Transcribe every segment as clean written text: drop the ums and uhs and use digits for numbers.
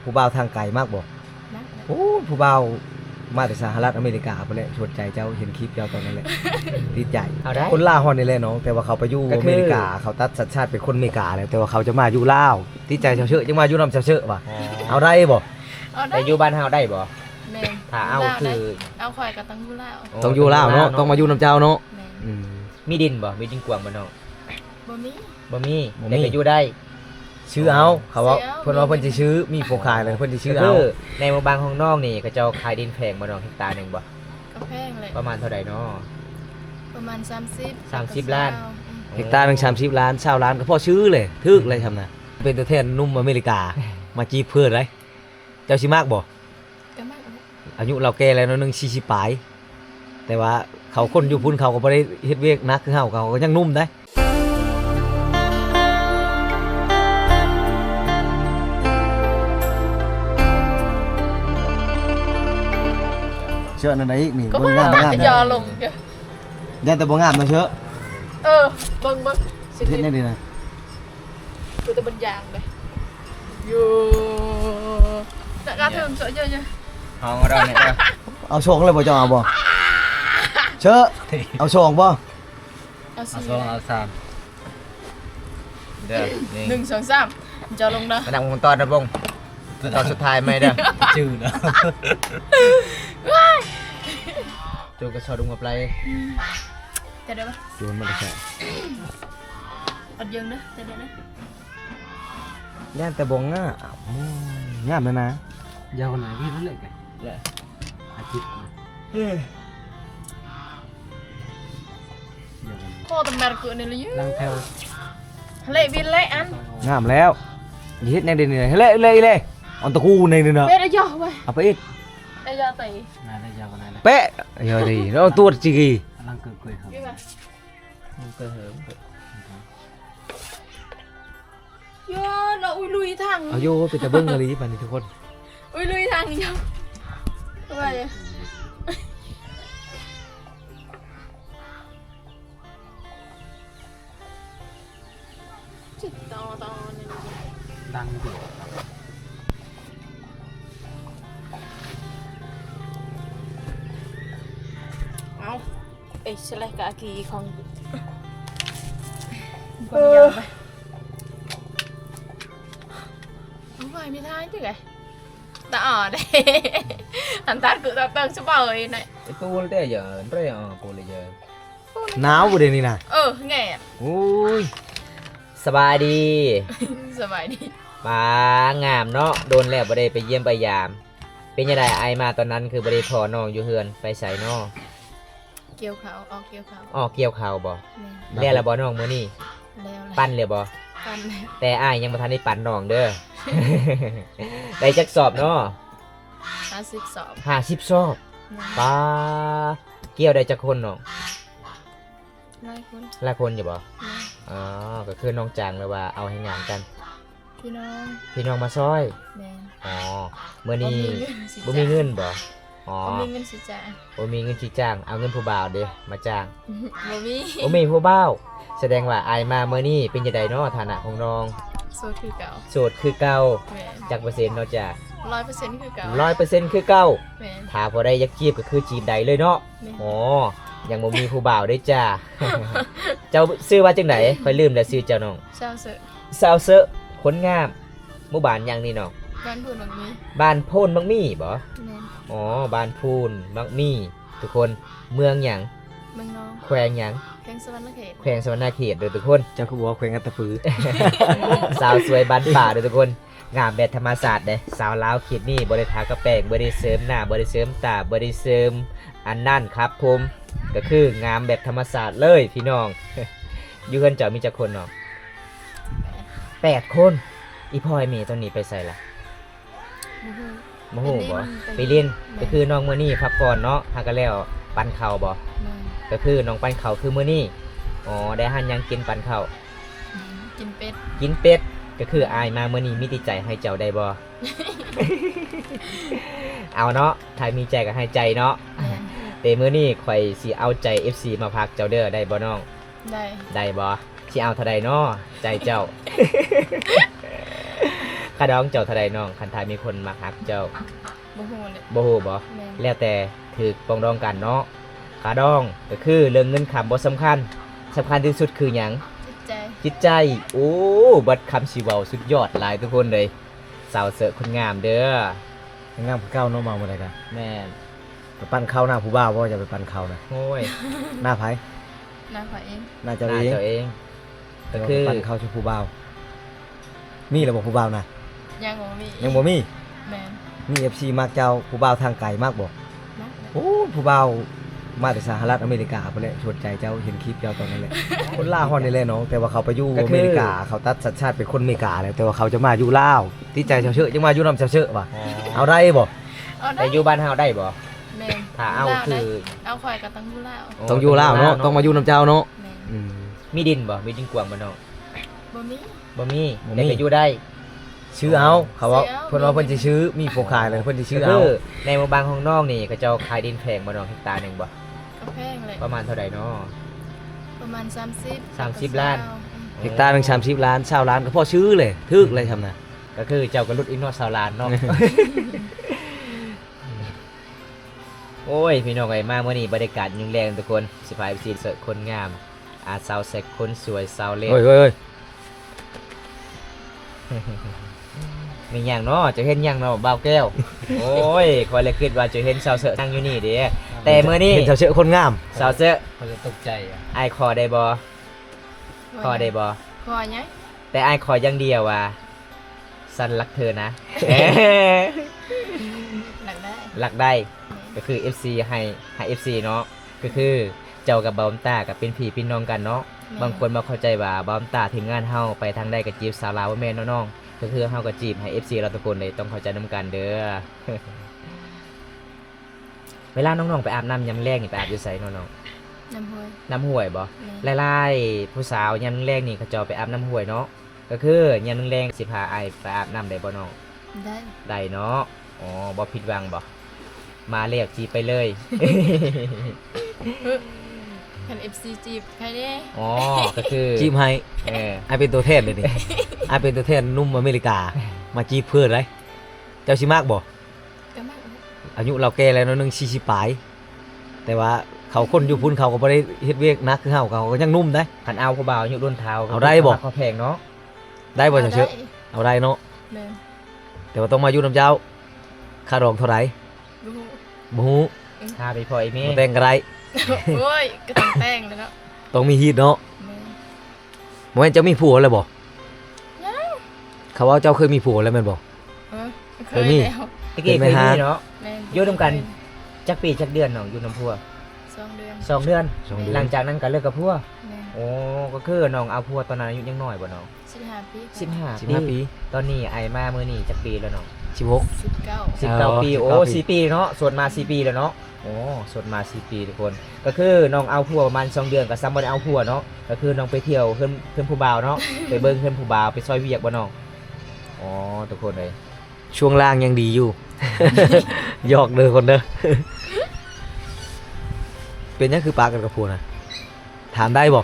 ผู้บ่าวทางไกลมากบ่โอ้ผู้บ่าวมาจากสหรัฐอเมริกาพุ่นแหละชวนใจเจ้าเห็นคลิปเจ้าตอนนั้นแหละติดใจคนลาวฮอนนี่แหละน้องแต่ว่าเขาไปอยู่อเมริกาเขาตัดสัญชาติเป็นคนอเมริกาแล้วแต่ว่าเขาจะมาอยู่ลาวติดใจชาวเชื้อจังมาอยู่นำชาวเชื้อว่ะเอาได้บ่ แต่อยู่บ้านเฮาได้บ่ แม่น ถ้าเอาคือ เอาข่อยก็ต้องอยู่แล้ว ต้องอยู่ลาวเนาะต้องมาอยู่นำเจ้าเนาะ แม่น อืม มีดินบ่มีดินกว้างบ่น้อง บ่มี บ่มี บ่มี แต่ก็อยู่ได้ ชื่อเอาเขาว่า ชื่อเอา เพิ่นว่าเพิ่นสิชื่อมีโปรไฟล์เลยเพิ่นสิชื่อ ก็ เอา คือในหมู่บ้านของน้องนี่ก็เจ้าขายดินแพงบ่น้องเฮกตาร์หนึงบ่ ก็แพงเลย ประมาณเท่าใดเนาะ ประมาณ30 30ล้าน เฮกตาร์นึง30ล้าน20ล้านก็พอชื่อเลยถึกเลยทำน่ะเป็นตัวแทนหนุ่มอเมริกามาจีบเพิ่นเลยเจ้าสิมากบ่ ก็มากนะ อายุเราแก่แล้วเนาะนึง40ปลายแต่ว่าเขาคนอยู่พุ่นเขาก็บ่ได้เฮ็ดเวียกหนักคือเฮาเขาก็ยังหนุ่มได้เชื่อนั่นได้อีกนี่ ก็ บ่ มาง าม ยอลงเด้อ ยันแต่บ่งามนะเชื่อ เออเบิ่งสิ เฮ็ดได้ดีนะ คือแต่บนยางเลยอยู่แต่กระถึงสวยเยอะ ห้องเราเนี่ยเด้อ เอาโชคเลยบ่เจ้าเอาบ่เชื่อเอาโชคบ่ ๆเอาสิ เอา3เด้อนี่ 1 2 3จอลงเด้อ ระดับของตอนนะบงตอนสุดท้ายไหมเด้อ ชื่อนะ โจกระชอดุงมาไป จะได้ปะ โยนมาได้ใช่ อดยังเด้อจะได้นะ ยันแต่บ่งามงามแล้วนะ ยาวขนาดนี้นั่นเลยกัน และ อาทิตย์นะยาวขนาด โคตรแมรกุนี่เลย นั่งแถว เละวินเละอัน งามแล้วอย่าเฮ็ดแนวเด่นๆเฮ้ยเลยเอันตะคูในนี่เนาะ เป๊ะได้ยอไป เอาไปอีก ได้ยอตี งานได้ยาวขนาดนั้น เป๊ะเฮ้ยดีแล้วเอาตัวจิกี นั่งเกิดเกิดครับ พี่มา มันก็เหิม ยอน่ะอุ้ยลุยทาง เอาโยไปตะเบิ้งอะไรปานนี้ทุกคน อุ้ยลุยทางยอไปจิตต่อนี่ ดังดิ เอาเอ้ยสไลด์กะกีของความยาวไปไม่มีทางที่ไงตาอ่อนเลยอันตาคือตาเติงสบายเลย Itu dia je, andre boleh je. หนาวบ่เดี๋ยวนี้นะ ไง โอ้ย สบายดี สบายดี มางามเนาะโดนแล้วบ่ได้ไปเยี่ยมไปยาม เป็นยังไงไอมาตอนนั้นคือบ่ได้พอน้องอยู่เฮือนไปใส่น้อ เกี่ยวเขาออกเกี่ยวเขา อ้อเกี่ยวข้าวบ่ แม่ แล้วละบ่น้องมื้อนี้ แล้ว ปั้นเลยบ่ ปั้นแล้ว แต่อ้ายยังบ่ทันได้ปั้นน้องเด้อ ได้จักสอบเนาะ 50 สอบ 50สอบป้าเกี่ยวได้จักคนน้อง หลายคน หลายคนอยู่บ่อ๋อก็คือน้องจางเลยว่าเอาให้งานกัน พี่น้อง พี่น้องมาซอย แม่ อ๋อมื้อนี้ สิ บ่มีเงินบ่อ๋อ บ่มีเงินสิจ้า บ่มีเงินสิจ้างเอาเงินผู้บ่าวเด้มาจ้าง บ่มี บ่มีผู้บ่าวแสดงว่าอายมามื้อนี้เป็นจังไดเนาะฐานะของน้อง โซคือเก่า โสดคือเก่า แม่ จักเปอร์เซ็นต์เนาะจ้ะ 100%คือเก่า 100%คือเก่า แม่ ถ้าบ่ได้อยักจีบก็คือจีบได้เลยเนาะ แม่ อ๋อยังบ่มีผู้บ่าวเด้จ้า เจ้าชื่อว่าจังไดค่อยลืมแล้วชื่อเจ้าน้อง เช้าเสอะ สาวเซอะคนงามหมู่บ้านหยังนี่น้อง บ้านพูดแบบนี้ บ้านโพนบักมี่บ่ แม่ อ๋อบ้านพูนบักมี่ทุกคนเมืองหยัง เมืองน้อง แขวงหยัง แข้งสวรรณเขต แขวงสวรรณเขตเด้อทุกคน เจ้าคือบอกว่าแขวงอัตตปือ สาวสวยบ้านป่าเด้อทุกคนงามแบบธรรมศาสตร์เด้สาวลาวคิดนี่บ่ได้ทากระแป้งบ่ได้เสริมหน้าบ่ได้เสริมตาบ่ได้เสริมอันนั่นครับผมก็คืองามแบบธรรมศาสตร์เลยพี่น้อง อยู่เฮือนเจ้ามีจักคนเนาะ8คนอีพ่อไอ้เมย์ตอนนี้ไปใส่ล่ะ บ่ฮู้ บ่ฮู้บ่ ไป ไป เรียน เล่นก็คือน้องมื้อนี้พักผ่อนเนาะหาก็แล้วปั่นข้าวบ่ แม่ ก็คือน้องปั่นข้าวคือมื้อนี้อ๋อได้หันหยังกินปั่นข้าว กินเป็ด กินเป็ดก็คืออายมาเมื่อนี้มีติใจให้เจ้าได้บ่ เอาเนาะถ้ามีใจก็ให้ใจเนาะ แม่ แต่มื้อนี้ข่อยสิเอาใจ FC มาพักเจ้าเด้อได้บ่น้อง ได้ ได้บ่สิเอาเท่าใดเนาะใจเจ้า ค ค่าดองเจ้าเท่าใดน้องคันถ้ามีคนมาฮักเจ้า บ่ฮู้เลย บ่ฮู้บ่ แม่น แล้วแต่ถือปรองดองกันเนาะค่าดองก็คือเรื่องเงินคำบ่สำคัญที่สุดคือหยัง จิตใจ จิตใจโอ้บัดคำสิเว้าสุดยอดหลายทุกคนเลยสาวเสิร์ฟคนงามเด้อ งามคือเก้าเนาะมาบ่ได้กัน แม่น ไปปั้นข้าวหน้าผู้บ่าวบ่จะไปปั้นข้าวนะ โอ้ย หน้าไผ หน้าข่อยเอง หน้า ห เจ้า น้า เอง เจ้าเอง แต่ ก็ ว่า คือ ไปปั้นข้าวชูผู้บ่าวมีแล้วบ่ผู้บ่าวนะ ยังบ่มี ยังบ่มี แม่น มี FC มากเจ้าผู้บ่าวทางไกลมากบ่ นะ โอ้ผู้บ่าวมาจากสหรัฐอเมริกาพุ่นแหละชวนใจเจ้าเห็นคลิปเจ้าตอนนั้นแหละ คนลาวฮอนนี่แหละน้องแต่ว่าเขาไปอยู่อเมริกาเขาตัดสัญชาติเป็นคนอเมริกาแล้วแต่ว่าเขาจะมาอยู่ลาวที่ใจเจ้าเชื่อจังมาอยู่นำเจ้าเชื่อว่ะเอาได้บ่ เอาได้ แต่อยู่บ้านเฮาได้บ่ แม่น ถ้าเอาคือ เอาข่อยก็ต้องอยู่ลาว ต้องอยู่ลาวเนาะต้องมาอยู่นำเจ้าเนาะ แม่น อืม มีดินบ่มีดินกว้างบ่น้อง บ่มี บ่มี บ่มี แต่ก็อยู่ได้ ชื่อเอาเขาว่า ซื้อเอา เพิ่นว่าเพิ่นสิซื้อมีโปรขายเลยเพิ่นสิซื้อ ก็ เอา คือในหมู่บ้านของน้องนี่ก็เจ้าขายดินแพงบ่น้องเฮกตาร์หนึงบ่ ก็แพงเลย ประมาณเท่าใดเนาะ ประมาณ30 30ล้าน เฮกตาร์หนึง30ล้าน20ล้านก็พอซื้อเลยถึกเลยทำนะ ก็คือเจ้าก็ลดอีกเนอ20ล้านเนาะ โอ้ยพี่น้องไอ้มาเมื่อนี้บรรยากาศยิ่งแรงทุกคนสิพายซีเสิร์ฟคนงามสาวแซกคนสวยสาวเล็ก เฮ้ยเฮ้ยเฮ้ย มีหยังเนาะจะเห็นหยังเนาะบ่าวแก้ว โอ้ยคอยเลยคิดว่าจะเห็นสาวเสิร์ฟนั่งอยู่นี่เด้แต่เมื่อนี้ เห็นเจ้าเชื่อคนงาม สาวเสิร์ฟ เขาจะตกใจอ่ะ ไอายคอได้บ่คอได้บ่ คอยัง แต่ไอายคออย่างเดียวว่าสันรักเธอนะ หลักได้ รักได้ก็คือ FC ให้ FC เนาะก็คือเจ้ากับบอมตากับเป็นพี่พี่น้องกันเนาะ บางคนมาเข้าใจว่าบอมตาทีมงานเฮาไปทางใดก็จีบสาวลาวว่าแม่นน้องๆก็คือเฮาก็จีบให้ FC เราทุกคนเลยต้องเข้าใจนํกันเด้อ เวลาน้องๆไปอาบน้ำยามแรกนี่ไปอาบอยู่ไสน้อง น้ำห้วย ๆน้ำห้วยบ่ แม่ ไล่ๆผู้สาวยามแรกนี่เขาเจ้าไปอาบน้ำห้วยเนาะก็คือยามแรงสิพาไอายไปอาบน้ำได้บ่น้อง ได้ ได้เนาะอ๋อบ่ผิดหวังบ่มาเรียกจีบไปเลย คัน FC จีบใครเด้ อ๋อก็คือ จีบให้ เออ ไอเป็นตัวแทนเลยนี่ ไอเป็นตัวแทนหนุ่มอเมริกา มาจีบเพื่อนเลยเจ้าชิมากบ่ ก็มาก อายุเราแก่แล้วเนาะนึง40ปลาย แต่ว่าเขาคนอยู่พุ่นเขาก็บ่ได้เฮ็ดเวียกหนักคือเฮาเขาก็ยังหนุ่มได้ คันเอาผู้บ่าวอยู่รุ่นเท้า เอาได้บ่ เขาแพงเนาะ ได้บ่จังเชื่อเอาได้เนาะ แม่น แต่ว่าต้องมาอยู่นำเจ้าค่าดอกเท่าไหร่ บ่ฮู้ บ่ฮู้ พาไปพ่อไอ้แม่ บ่แต่งก็ได้ โอ้ยก็ต้องแต่งเลยเนาะ ต้องมีฮีตเนาะ แม่น บ่แม่นเจ้ามีผัวแล้วบ่ ยัง เขาว่าเจ้าเคยมีผัวแล้วแม่นบ่ เออเค เคย ย มี แล้ว ตะกี้ เป็นไหม เคย ฮะ มีเนาะ แม่น อยู่นำกัน จักปีจักเดือนน้องอยู่น้ำพัว 2 เดือน 2 เดือน สองเดือน หลังจากนั้นก็เลิกกับพัว แม่น โอ้ก็คือน้องเอาพัวตอนนั้นอายุยังน้อยบ่น้อง 15 ปี 15 15ปี ตอนนี้ไอ้มามื้อนี้จักปีแล้วน้อง 16 19 19 ปี 19 โอ้ ปี 4 ปีเนาะสวดมา 4 ปีแล้วเนาะโอ้สวดมา 4 ปีทุกคน ก็คือน้องเอาพัวประมาณ2 เดือนก็ซ้ำบ่ได้เอาพัวเนาะก็คือน้องไปเที่ยวเพิ่นผู้บ่าวเนาะ ไปเบิ่งเพิ่นผู้บ่าวไปซอยเวียกบ่น้องอ๋อทุกคนเลย ช่วงล่างยังดีอยู่ หยอกเด้อคนเด้อ เป็นหยังคือปากกันกับผัวนะถามได้บ่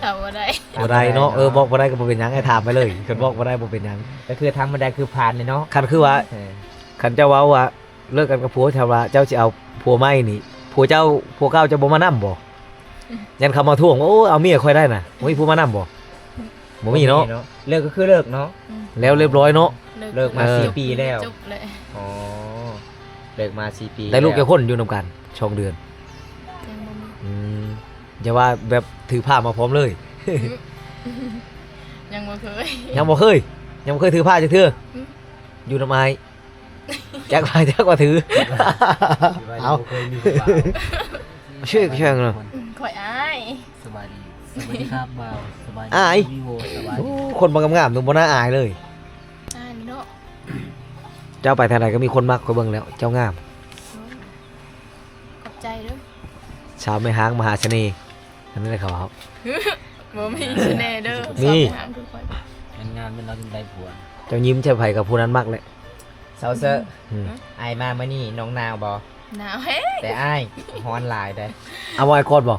ถามว่าได้ บ่ได้เนาะบอกบ่ได้ก็บ่เป็นหยังให้ถามไปเลยคันบอกบ่ได้บ่เป็นหยัง ก็คือทางบันไดคือผ่านเลยเนาะ คันคือว่า เออ คันเจ้าเว้าว่าเลิกกันกับผัวชาวว่าเจ้าสิเอาผัวใหม่นี่ผัวเจ้าผัวเก่าจะบ่มานํบ่ยันเขามาทวงว่าโอ้เอาเมียค่อยได้น่ะบ่มีผัวมานํบ่บ่มีเนาะ เลิกก็คือเลิกเนาะ แล้วเรียบร้อยเนาะ เลิกมา เออ 4 ปีแล้ว จบเลย อ๋อเลิกมา4 ปี ได้ลูก แว แก่คนอยู่นํกันช่องเดือน ยังบ่มี อืมอย่าว่าแบบถือผ้ามาพร้อมเลย ยังบ่เคย ยังบ่เคยถือผ้าจักเทื่อ อืม อยู่ทำไมจักว่าจักว่าถือ เอา เคยมีผู้บ่าว ช่วยช่วยหน่อย ข่อยอาย สบายดีสวัสดีครับบ่าวสบายดี อ้าย วีโวสบาย โอ้ ดี คนบางงามๆหนุ่มบ่น่าอายเลย อายเนาะ เจ้าไปทางไหนก็มีคนมักคอยเบิ่งแล้ว เจ้างาม ขอบใจเด้อ ชาวแม่ห้างมหาเสน่ห์อันนี้เลยเขาเอา บ่มีเสน่ห์เด้อ มี สอบไปหาคือข่อย งานเป็นเราจึงได้ผัว เจ้ายิ้มเจ้าไผกับผู้นั้นมักเลย เซาเซอร์ อืม ไอายมามื้อนี้น้องนาวบ่ หนาวแฮง แต่อ้ายฮ้อนหลายได้ เอาไว้ไอ้กอดบ่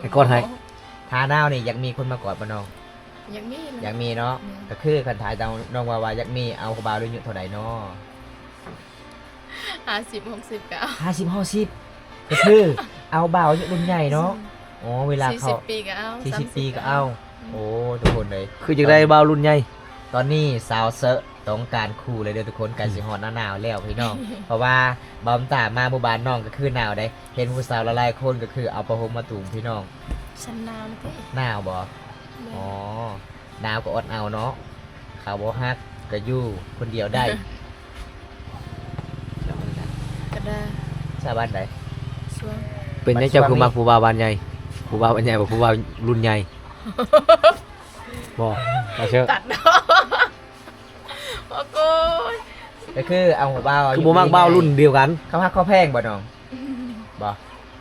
ไอ้กอดให้ ทาหนาวนี่อยากมีคนมากอดบ่น้อง ยังมีเล อย ากมีเนาะก็คือคันถ่ายน้องว่าอยากมีเอาผู้บ่าวรุ่นอายุเท่าใดเนาะ 50-60ก็เอา 50-60ก็คือเอาบ่าวอายุรุ่นใหญ่เนาะอ๋อเวลาเขา 40 ปีก็เอา 40 ปีก็เอาโอ้ทุกคนเลย คือจังได้บ่าวรุ่นใหญ่ ตอนนี้สาวเซอะต้องการคู่เลยเด้อทุกคนกันสิฮอดหน้าหนาวแล้วพี่น้อง เพราะว่าบอมตามาหมู่บ้านน้องก็คือหนาวได้เห็นผู้สาวหลายๆคนก็คือเอาผ้าห่มมาตุงพี่น้อง ฉันนาวนะพี่ หนาวบ่อ๋อหนาวก็อดเอาเนาะเขาบ่ฮักก็อยู่คนเดียวได้ ก็ได้ ชาวบ้านไหน ช่วง เป็นจังเจ้าคือมักผู้บ่าวบ้านใหญ่ผู้บ่าวบ้านใหญ่บ่ผู้บ่าวรุ่นใหญ่บ่เอาเชื่อ ตัดดอกโอ้โกย ก็คือเอาบ่าว คือบ่มักบ่าวรุ่นเดียวกัน เขาฮักเขาแพงบ่น้องบ่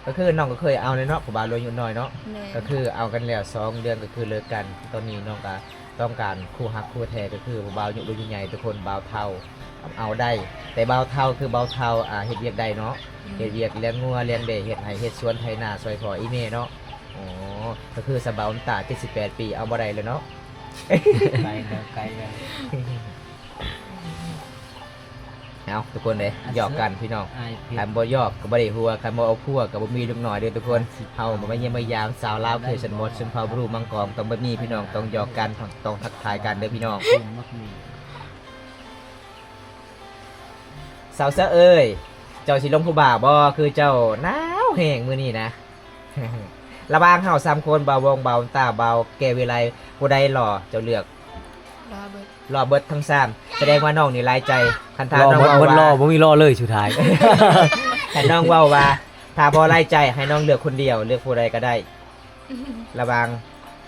ก็คือน้องก็เคยเอาเลยเนาะผู้บ่าวรุ่นอายุน้อยเนาะ แม่ ก็คือเอากันแล้ว2 เดือนก็คือเลิกกัน ตอนนี้น้องก็ต้องการคู่ฮักคู่แท้ก็คือบ่าวอายุรุ่นใหญ่ทุกคนบ่าวเฒ่าเอาได้ แต่บ่าวเฒ่าคือบ่าวเฒ่าเฮ็ดเวียกได้เนาะเฮ็ดเวียกเลี้ยงงัวเลี้ยงเด็กเฮ็ดไร่เฮ็ดสวนไถนาซอยพ่ออีแม่เนาะอ๋อก็คือสะเบาตา78 ปีเอาบ่ได้เลยเนาะ ไกลแล้วไกลแล้ว เอาทุกคนเลยหยอกกันพี่น้อง อายเพช คั ร นบ่หยอกก็บ่ได้หัวคันบ่เอาพวกก็บ่มีลูกน้อยเด้อทุกคนเฮาบ่มาเยี่ยมมายามสาวลาวเคยสนหมดชนเผ่าบรูมังกรต้องแบบนี้พี่น้องต้องหยอกกันต้องทักทายกันเด้อพี่น้อง คุณมักมี สาวเสือเอ้ยเจ้าสิลงผู้บ่าวบ่คือเจ้าหนาวแห้งมื้อนี้นะ ระหว่างเฮา3คนบ่าววงบ่าวตาบ่าวแก้วิไลผู้ใดหล่อเจ้าเลือก รอเบิด หล่อเบิดทั้ง3แสดงว่าน้องนี่หลายใจคันทาร อ น้อง หมด เว้า หมดรอ ว่า บ่มีรอเลยสุดท้าย ให้น้องเว้าว่าถ้าบ่หลายใจให้น้องเลือกคนเดียวเลือกผู้ใดก็ได้ ระหว่าง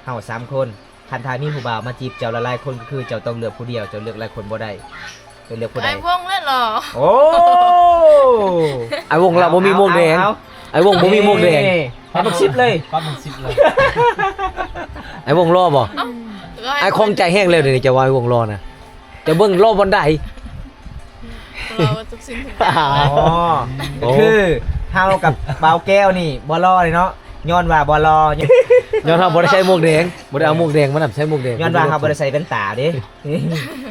เฮา3คนคันทามีผู้บ่าวมาจีบเจ้าหลายๆคนก็คือเจ้าต้องเลือกผู้เดียวเจ้าเลือกหลายคนบ่ได้เจ้าเลือกผู้ใด ไอ้วงแล้วเหรอ โอ้ ไอ้วงเราบ่มีหมวกแดง เอา ไอ้วงบ่มีหมวกแดง ให้บักซิบเลย ปั๊บมันสิบเลย ไอ้วงรอบ่ไอ้คงใจแห้งแล้วเดี๋ยวนี้จะว่าไอ้วงรอนะจะเบิ่งรอบ่ได้ รอทุกสิ่งทุกอย่าง อ๋อ โอ้ ก็คือเฮากับเบาแก้วนี่บ่รอเลยเนาะย้อนว่าบ่รอ ย้อนเฮาบ่ได้ใช้หมวกแดงบ่ได้เอาหมวกแดงมานํใช้หมวกแดง ย้อนว่าเฮาบ่ได้ใส่แว่นตาเด้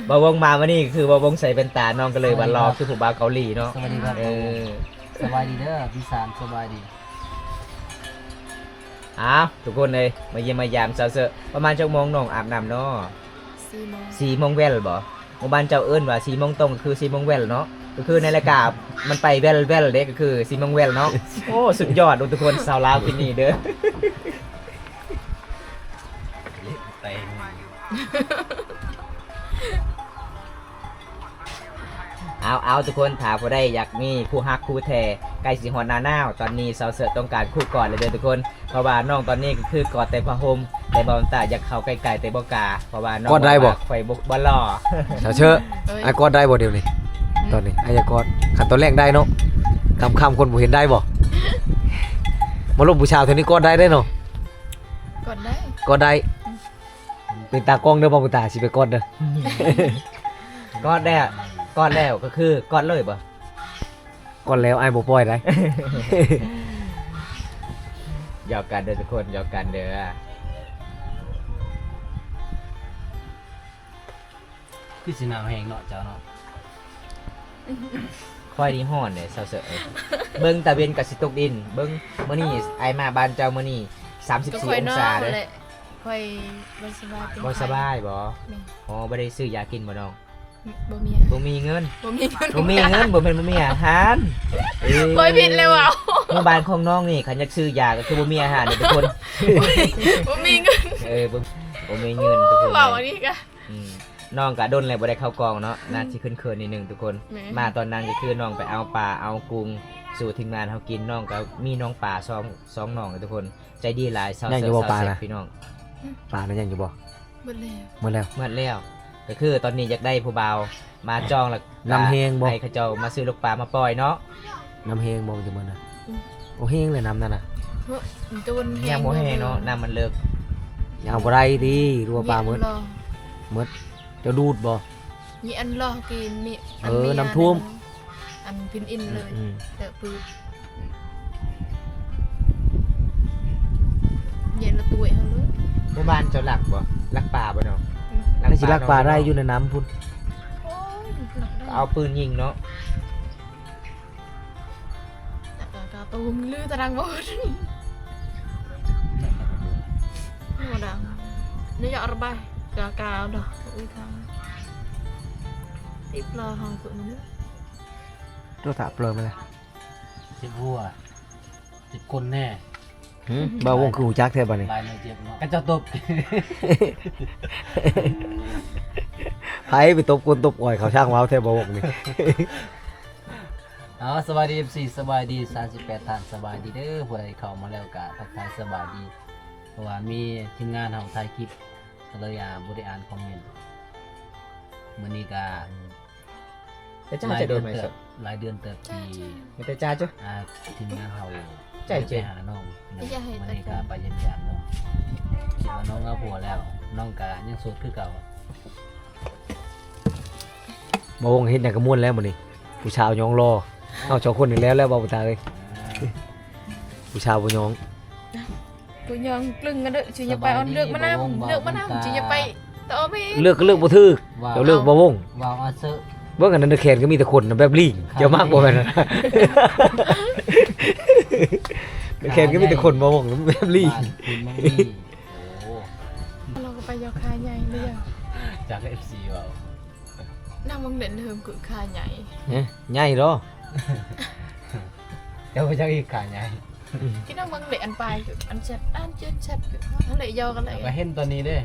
บ่วงมาวันนี้คือบ่วงใส่แว่นตาน้องก็เลยบ่รอคือผู้บ่าวเกาหลีเนาะ สวัสดีครับ เออ สบายดีเด้อพี่สารสบายดี อ้าวทุกคนเลยมาเยี่ยมมายามเช้าเซอประมาณจักโมงน้องอาบน้ำเนาะ 4 โมง 4 โมงแว่นบ่หมู่บ้านเจ้าเอิ้นว่า4 โมงตรงก็คือ4 โมงแว่นเนาะก็คือในรายการมันไปแว่นเด้ก็คือ4 โมงแว่นเนาะโอ้สุดยอดทุกคนสาวลาวที่นี่เด้อ ไป เอาทุกคนถามผู้ใดอยากมีคู่ฮักคู่แท้ใกล้สิฮอดหน้าหนาวตอนนี้สาวเสือต้องการคู่กอดเลยเด้อทุกคนเพราะว่าน้องตอนนี้ก็คือกอดแต่ผ้าห่มแต่บ่ตาอยากเข้าใกล้ๆแต่บ่กล้าเพราะว่าน้อง กอดได้บ่ ไฟบ่รอ ถ้าเชื่อ เอ้ย ไอ้กอดได้บ่เดี๋ยวนี้ตอนนี้ไอ้จะกอดขั้นตอนแรกได้เนาะคำคนบ่เห็นได้บ่มาลบผู้ชาวเท่านี้กอดได้เนาะ กดได้ กอดได้เป็นตากล้องเด้อบ่เป็นตาสิไปกอดเด้อก อดแล้วก็คือกอดเลยบ่ กอดแล้วไอ้บ่ปล่อยได้ หยอกกันเด้อทุกคนหยอกกันเด้อ คือสิหนาวแห้งเนาะเจ้าเนาะ ค่อยดีฮ้อนเด้สาวเสือเบิ่งตะเวนกับสิตกดินเบิ่งมื้อนี้ไอ้มาบ้านเจ้ามื้อนี้ ก็ 34 ค่อย อง นอ ศาน เด้อ แหละค่อยบ่สบายเป็น บ่สบายบ่ แม่ อ๋อบ่ได้ซื้อยากินบ่น้อง บ่มี บ่มีเงิน บ่มีเงิน บ่มีเงินบ่แม่นบ่มีอาหาร ค่อยผิดเลยว่ะ หมู่บ้านของน้องนี่คันอยากซื้อยาก็คือบ่มีอาหารเด้อทุกคน บ่มีเงิน บ่มีเงินทุกคน เว้าอันนี้ก็ อืมน้องก็ดนแล้วบ่ได้เข้ากองเนาะน่าสิขึ้นเขินนิดนึงทุกคน แหม่ มาตอนนั้นก็คือน้องไปเอาปลาเอากุ้งสู่ทีมงานเฮากินน้องก็มีน้องปลาสองน้องเลยทุกคนใจดีหลายเซา ยัง เซ อยู่บ่ปลา เซ นะ พี่น้อง ปลานั้นยังอยู่บ่ เบิดแล้ว หมดแล้ว เมื่อแล้วก็คือตอนนี้อยากได้ผู้บ่าวมาจองแล้ว นำแฮงบ่ ให้เขาเจ้ามาซื้อลูกปลามาปล่อยเนาะ น้ำแห้งบ่มันจะมันนะโอ้แห้งเลยน้ำนั่นน่ะ เฮ้ยมันตูน ยังบ่ให้เนาะน้ำมันเลิก อย่าเอาบ่ได้ดิรัวปลาหมด รอ หมดจะดูดบ่ มีอันรอกินมี เออน้ำท่วม อันพินอินเลย อืม แต่ปืนเย็นละตัวเฮาเลย ในบ้านเจ้าหลักบ่ลักป่าบ่เนาะ น่าสิลักปลาได้อยู่ในน้ำพุ่น โอ้ยหลักได้ เอาปืนยิงเนาะ แต่กาตูมลือตารางบอดหัวดังนี่อยากระบายกาดอกอุ้ยทางติดปลาหางสุดนั้น ตัวถาเปลือยมาเลย เจ็บหัวเจ็บก้นแน่ บ่าวงคือหูจักแท้บัดนี้ ลายไม่เจ็บเนาะกันเจ้าตบ ไผไปตบก้นตบอ่อยเขาช่างว้าวแท้บ่าวงนี่ อ๋อสบายดี FC สบายดี38ท่านสบายดีเด้อผู้ใดเข้ามาแล้วก็ทักทายสบายดีเพราะว่ามีทีมงานเฮาถ่ายคลิปก็เลยบ่ได้อ่านคอมเมนต์มื้อนี้ก็ แต่จ้าจะโดนไหมสด หลายเดือนเติบที่ ไม่แต่จ้าจ้ะ ทีมงานเฮา ใจเจ็ ไป บ หาน้องมื้อนี้ก็ไปเยี่ยมยามน้องคิดว่าน้องเอาผัวแล้วน้องก็ยังโสดคือเก่า บ่าวงเฮ็ดหยังก็ม่วนแล้วมื้อนี้ผู้ชาวยองรอเอาสองคนนี่แล้วบ่าวตาเอ้ยผู้ชาวบ่ยอง กูยังกลึงกันเด้อชิจะไปเอาเลือกมะนาวชิจะไปต่อไป เลือกก็เลือกบ่ถูกเจ้าเลือกบ่าวง ว้าวอาเซอร์ เบิ่งอันนั้นแขนก็มีแต่คนน่ะแบบลิงเจ้ามากบ่แม่นนะแขนก็มีแต่คนบ่าวงแบบลิง บ้านคุณมังมีโอ้ เราก็ไปยอคาใหญ่เลยอ่ะ จาก FC ว้าว นั่งมังเด่นเทิมกุคาใหญ่ ใหญ่เนาะ เดี๋ยวไปจากอีกขาใหญ่ ที่นั่งมังเด่นอันปลายอันชัดอันเจ็ดชัดอันเลยยอกันเลย ไปเห็นตัวนี้เด้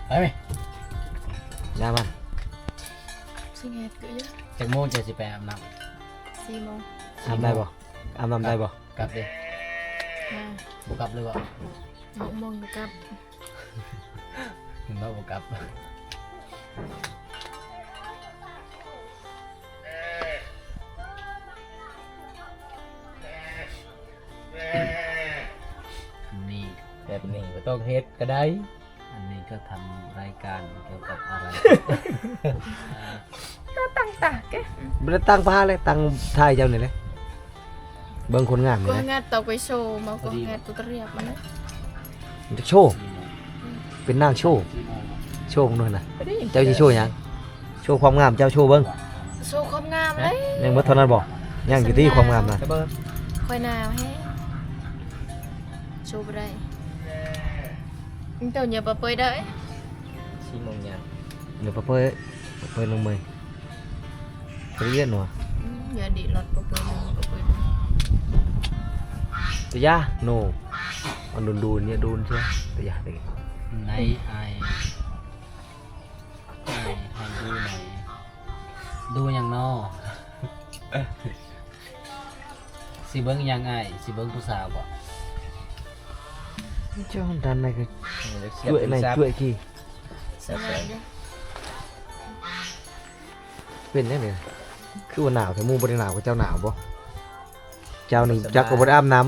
ไปไหม ยามัน สิเงตกูเยอะ จากโมงจะสิไปอาบน้ 4 โมง อาบได้บ่อาบน้ำได้บ่ ำกลับเด้ มา บุกลับเลยบ่ 6 โมงกลับ เห็นว่าบุกลับนี่ แบบนี้บ่ต้องเฮ็ดก็ได้ อันนี้ก็ทำรายการเกี่ยวกับอะไร ก็ตั้งตาแก บ่ได้ตั้งผ้าเลยตั้งท้ายเจ้านี่เลยเบิ่งคนงาม กู นี่นะ งานตกไปโชว์มากูงานกูเรียบมันนะ มันจะโชว์เป็นนางโชว์โชว์ของนู่นน่ะ ไปดิ เจ้าสิโชว์หยังโชว์ความงามเจ้าโชว์เบิ่ง โชว์ความงามเลย ยังบ่เท่านั้นบ่ยังอยู่ที่ความงามน่ะ กระเบิด คอยหนาวให้โชว์ไปได้เจ้าอย่าไปได้ 4 โมงยัง เดี๋ยวปะเป้ยลงมือไปเรียนหนู อย่าดีรถไปไป ตัวยาโนมันดูนเนี่ยดูนใช่ไหมตัวยาเด็ก ไหนไอให้ดูหน่อยดูอย่างนอสิเบิ้งยังไงสิเบิ้งผู้สาวบ่ เจ้าดันไหนก็ เสี ช่วยไหนช่วยกี่ สบายดี เป็นได้ไหมคือว่าหนาวแต่หมู่บ่ได้หนาวกับเจ้าหนาวบ่เจ้านี่จักก็บ่ได้อาบน้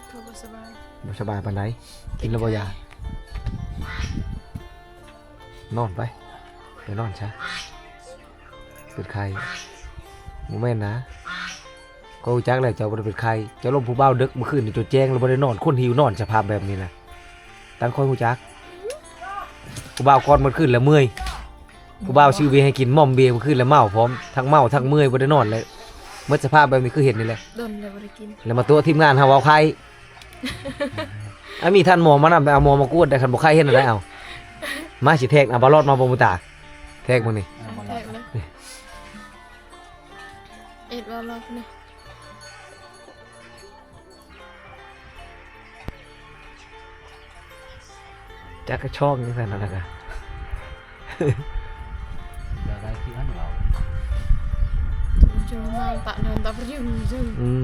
เขาสบาย ำบ่สบายปานใดกินแล้วบ่ยา นอนไปไปนอนซะเป็นใครโมเมนต์นะก็รู้จักแล้วเจ้าบ่ได้เป็นใครเจ้าลมผู้เบาดึกเมื่อคืนนี่จนแจ้งแล้วบ่ได้นอนคนหิวนอนสภาพแบบนี้นะตั้งคอยรู้จักผู้เบาก่อนเมื่อคืนแล้วเมื่อยผู้เบาซื้อเบียร์ให้กินม่อมเบียร์เมื่อคืนแล้วเมาพร้อมทั้งเมาทั้งเมื่อยบ่ได้นอนเลยเมื่อสภาพแบบนี้คือเห็นนี่แหละ โดนเลยบริกิน แล้วมาตัวทีมงานเฮาเอาใครมีท่านหมอมานำไปเอาหมอมากวดได้คันบ่ใครเฮ็ดอะไรเอามาสิแทกเอาบอลอดมาบ่มุตาแทกมื้อนี้ แทกเลยเอ็ดว่าล็อกนี่ จักก็ชอบจังซั่นนั่นแหละก็ เดี๋ยวได้คิดว่าเรา cuma tak nonton perjung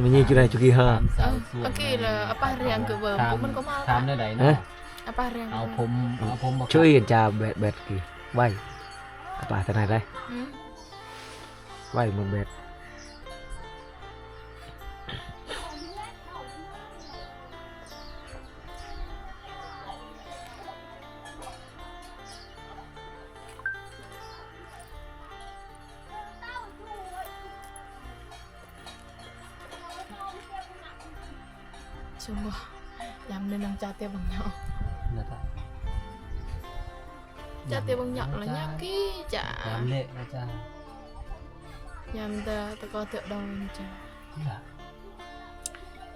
มันยิงจุดไหนจุดกี่ห้า สาวสวย oke lah apa yang ke bawahมันก็มา ถามได้ไหนเนาะ apa yang เอาผมบอก ช่วยกันจาแบดกี่ไหวป่าทนายได้ไหวมึงแบดSungguh, yang menang jatuh bang Nau. นะจ๊ะ cha tiêu bằng nhọn là nhóc kí chả ยำเละนะจ๊ะ nhằm ta có tự đầu chả นี่ล่ะ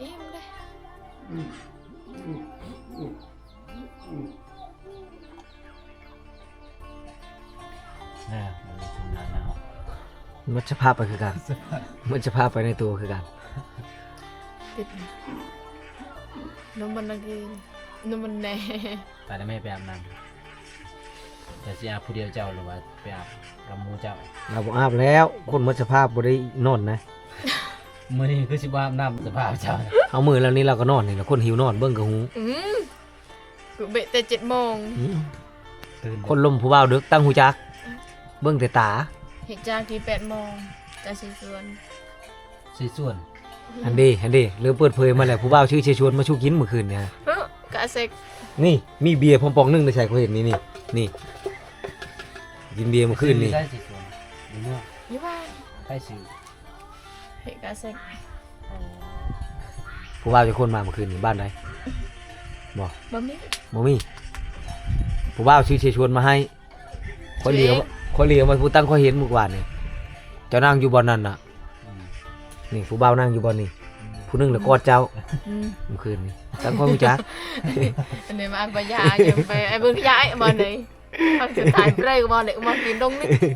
em đây มันมีทุนานเอา มันจะพาไปคือกันมันจะพาไปในตัวคือกัน thịt nó mình lagi nó mình nè ไปแล้วไม่ไปอาบน้ำแต่สิอาบผู้เดียวเจ้าหรือว่าไปอาบกับหมูเจ้า เราบ่อาบแล้วคนมันจะพาบ่ได้นอนนะ มื้อนี้คือสิบ่อาบน้ำสภาพเจ้า เอามือแล้วนี่เราก็นอนนี่แหละคนหิวนอนเบิ่งก็หู cứ bị tê 7 mông ตื่น คนลมผู้บ่าวดึกตั้งหูจัก เบิ่งแต่ตา hiện ra thì 8 mông ta sẽ xuống สิส่วน อันดีเริ่มเปิดเผยมาแล้วผู้บ่าวชื่อเชยชวนมาชูกินเมื่อคืนเนี่ย cả sec นี่มีเบียร์พร้อมปองหนึงในใส่เขาเห็นนี่กินเบียร์เมื่อคืนนี่ ได้สิส่วนอยู่เมื่อ như vậy ใกล้สิ hiện cả sec ผู้บ่าวจะคนมาเมื่อคืนนี่บ้านใด bấm đi บ่มีผู้บ่าวชื่อเชยชวนมาให้คนเลี้ยวมาผู้ตั้งเขาเห็นเมื่อวานนี่เจ้านั่งอยู่บ่อนนั่นน่ะ อืม นี่ผู้บ่าวนั่งอยู่บ่อนนี่ผู้หนึงน่ะกอดเจ้า ừ. เมื่อคืนนี่ตั้งเขาหูจัก này mà ăn bà già nhưng về ai bưng trái mà này ăn thịt thải đây mà này mà kiếm đông đấy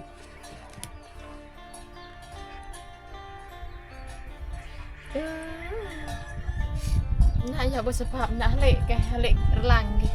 nãy giờ bữa sập hạp nã lệ cái lệ lằng kì